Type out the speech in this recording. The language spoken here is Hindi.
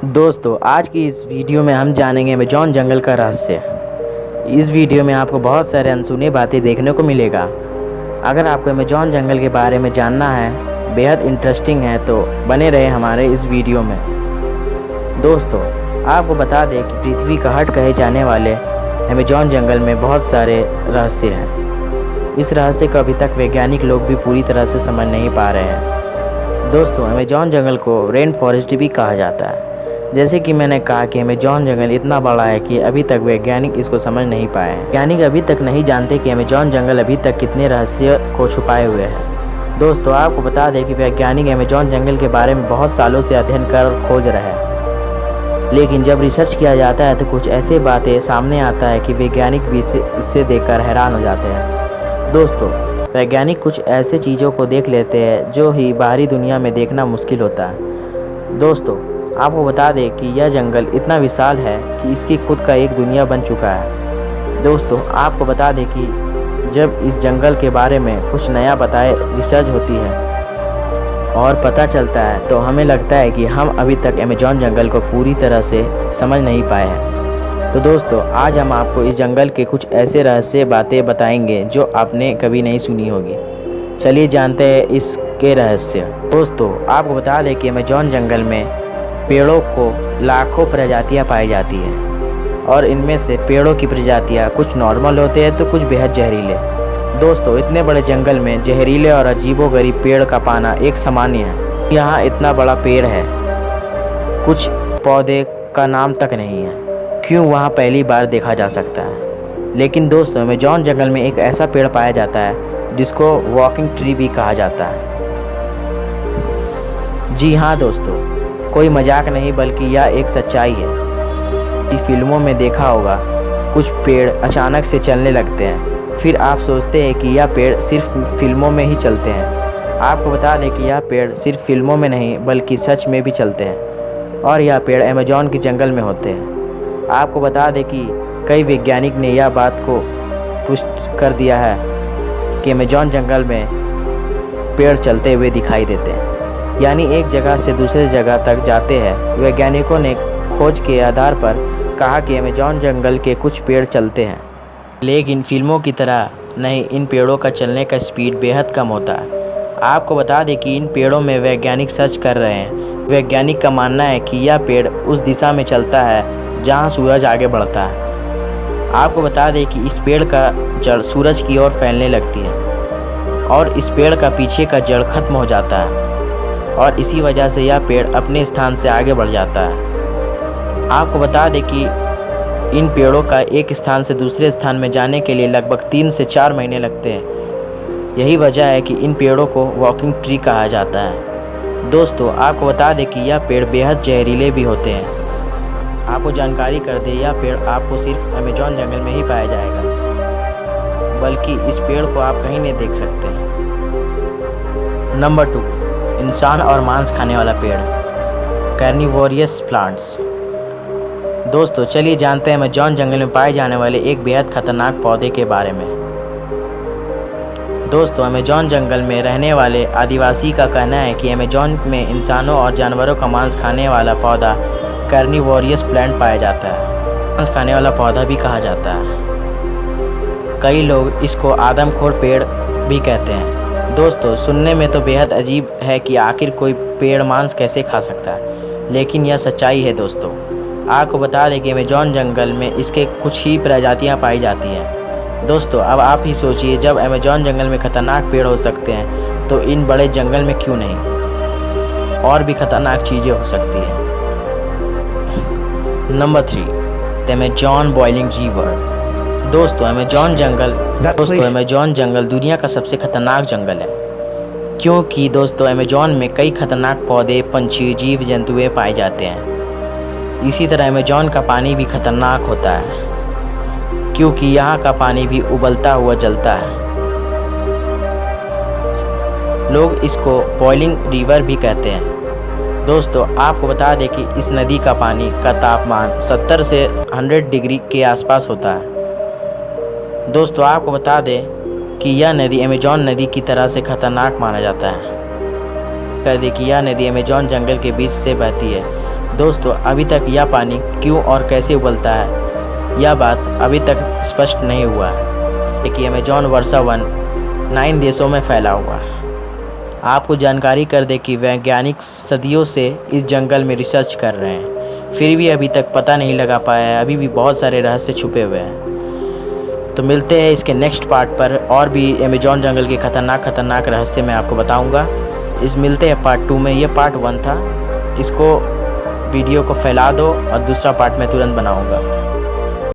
दोस्तों, आज की इस वीडियो में हम जानेंगे अमेज़न जंगल का रहस्य। इस वीडियो में आपको बहुत सारे अनसुनी बातें देखने को मिलेगा। अगर आपको अमेज़न जंगल के बारे में जानना है, बेहद इंटरेस्टिंग है, तो बने रहे हमारे इस वीडियो में। दोस्तों, आपको बता दें कि पृथ्वी का हार्ट कहे जाने वाले अमेज़न जंगल में बहुत सारे रहस्य हैं। इस रहस्य को अभी तक वैज्ञानिक लोग भी पूरी तरह से समझ नहीं पा रहे हैं। दोस्तों, अमेज़न जंगल को रेन फॉरेस्ट भी कहा जाता है। जैसे कि मैंने कहा कि अमेज़न जंगल इतना बड़ा है कि अभी तक वैज्ञानिक इसको समझ नहीं पाए हैं। वैज्ञानिक अभी तक नहीं जानते कि अमेज़न जंगल अभी तक कितने रहस्य को छुपाए हुए हैं। दोस्तों, आपको बता दें कि वैज्ञानिक अमेज़न जंगल के बारे में बहुत सालों से अध्ययन कर खोज रहे हैं, लेकिन जब रिसर्च किया जाता है तो कुछ ऐसे बातें सामने आता है कि वैज्ञानिक भी इससे देखकर हैरान हो जाते हैं। दोस्तों, वैज्ञानिक कुछ ऐसे चीज़ों को देख लेते हैं जो ही बाहरी दुनिया में देखना मुश्किल होता है। दोस्तों, आपको बता दें कि यह जंगल इतना विशाल है कि इसकी खुद का एक दुनिया बन चुका है। दोस्तों, आपको बता दें कि जब इस जंगल के बारे में कुछ नया बताए रिसर्च होती है और पता चलता है तो हमें लगता है कि हम अभी तक अमेज़न जंगल को पूरी तरह से समझ नहीं पाए हैं। तो दोस्तों, आज हम आपको इस जंगल के कुछ ऐसे रहस्य बातें बताएंगे जो आपने कभी नहीं सुनी होगी। चलिए जानते हैं इसके रहस्य। दोस्तों, आपको बता दें कि अमेज़न जंगल में पेड़ों को लाखों प्रजातियां पाई जाती हैं और इनमें से पेड़ों की प्रजातियां कुछ नॉर्मल होते हैं तो कुछ बेहद जहरीले। दोस्तों, इतने बड़े जंगल में जहरीले और अजीबोगरीब पेड़ का पाना एक सामान्य है। यहाँ इतना बड़ा पेड़ है, कुछ पौधे का नाम तक नहीं है। क्यों वहाँ पहली बार देखा जा सकता है। लेकिन दोस्तों, अमेज़न जंगल में एक ऐसा पेड़ पाया जाता है जिसको वॉकिंग ट्री भी कहा जाता है। जी हाँ दोस्तों, कोई मजाक नहीं बल्कि यह एक सच्चाई है। फिल्मों में देखा होगा, कुछ पेड़ अचानक से चलने लगते हैं, फिर आप सोचते हैं कि यह पेड़ सिर्फ फिल्मों में ही चलते हैं। आपको बता दें कि यह पेड़ सिर्फ फिल्मों में नहीं बल्कि सच में भी चलते हैं और यह पेड़ अमेज़न के जंगल में होते हैं। आपको बता दें कि कई वैज्ञानिक ने यह बात को पुष्ट कर दिया है कि अमेज़न जंगल में पेड़ चलते हुए दिखाई देते हैं, यानी एक जगह से दूसरे जगह तक जाते हैं। वैज्ञानिकों ने खोज के आधार पर कहा कि अमेज़न जंगल के कुछ पेड़ चलते हैं, लेकिन फिल्मों की तरह नहीं। इन पेड़ों का चलने का स्पीड बेहद कम होता है। आपको बता दें कि इन पेड़ों में वैज्ञानिक सर्च कर रहे हैं। वैज्ञानिक का मानना है कि यह पेड़ उस दिशा में चलता है जहाँ सूरज आगे बढ़ता है। आपको बता दें कि इस पेड़ का जड़ सूरज की ओर फैलने लगती है और इस पेड़ का पीछे का जड़ खत्म हो जाता है और इसी वजह से यह पेड़ अपने स्थान से आगे बढ़ जाता है। आपको बता दें कि इन पेड़ों का एक स्थान से दूसरे स्थान में जाने के लिए लगभग 3 से 4 महीने लगते हैं। यही वजह है कि इन पेड़ों को वॉकिंग ट्री कहा जाता है। दोस्तों, आपको बता दें कि यह पेड़ बेहद जहरीले भी होते हैं। आपको जानकारी कर दें, यह पेड़ आपको सिर्फ अमेज़न जंगल में ही पाया जाएगा, बल्कि इस पेड़ को आप कहीं नहीं देख सकते हैं। नंबर 2, इंसान और मांस खाने वाला पेड़, कार्निवोरस प्लांट्स। दोस्तों, चलिए जानते हैं अमेज़न जंगल में पाए जाने वाले एक बेहद खतरनाक पौधे के बारे में। दोस्तों, अमेज़न जंगल में रहने वाले आदिवासी का कहना है कि अमेज़न में इंसानों और जानवरों का मांस खाने वाला पौधा कार्निवोरस प्लांट पाया जाता है। मांस खाने वाला पौधा भी कहा जाता है। कई लोग इसको आदमखोर पेड़ भी कहते हैं। दोस्तों, सुनने में तो बेहद अजीब है कि आखिर कोई पेड़ मांस कैसे खा सकता है, लेकिन यह सच्चाई है। दोस्तों, आपको बता दें कि अमेज़न जंगल में इसके कुछ ही प्रजातियां पाई जाती हैं। दोस्तों, अब आप ही सोचिए, जब अमेज़न जंगल में खतरनाक पेड़ हो सकते हैं तो इन बड़े जंगल में क्यों नहीं और भी खतरनाक चीज़ें हो सकती हैं। Number 3, the Amazon boiling river. दोस्तों, अमेज़न जंगल दुनिया का सबसे खतरनाक जंगल है, क्योंकि दोस्तों अमेज़न में कई खतरनाक पौधे, पंछी, जीव जंतुएं पाए जाते हैं। इसी तरह अमेज़न का पानी भी खतरनाक होता है, क्योंकि यहाँ का पानी भी उबलता हुआ जलता है। लोग इसको बॉइलिंग रिवर भी कहते हैं। दोस्तों, आपको बता दें कि इस नदी का पानी का तापमान 70 से 100 डिग्री के आसपास होता है। दोस्तों, आपको बता दें कि यह नदी अमेज़न नदी की तरह से खतरनाक माना जाता है। कह दें कि यह नदी अमेज़न जंगल के बीच से बहती है। दोस्तों अभी तक यह पानी क्यों और कैसे उबलता है, यह बात अभी तक स्पष्ट नहीं हुआ है कि अमेजॉन वर्षा वन 9 देशों में फैला हुआ है। आपको जानकारी कर दे कि वैज्ञानिक सदियों से इस जंगल में रिसर्च कर रहे हैं, फिर भी अभी तक पता नहीं लगा पाया है। अभी भी बहुत सारे रहस्य छुपे हुए हैं। तो मिलते हैं इसके नेक्स्ट पार्ट पर, और भी अमेजॉन जंगल के खतरनाक रहस्य मैं आपको बताऊंगा। मिलते हैं पार्ट 2 में। ये पार्ट 1 था, इसको वीडियो को फैला दो और दूसरा पार्ट मैं तुरंत बनाऊंगा।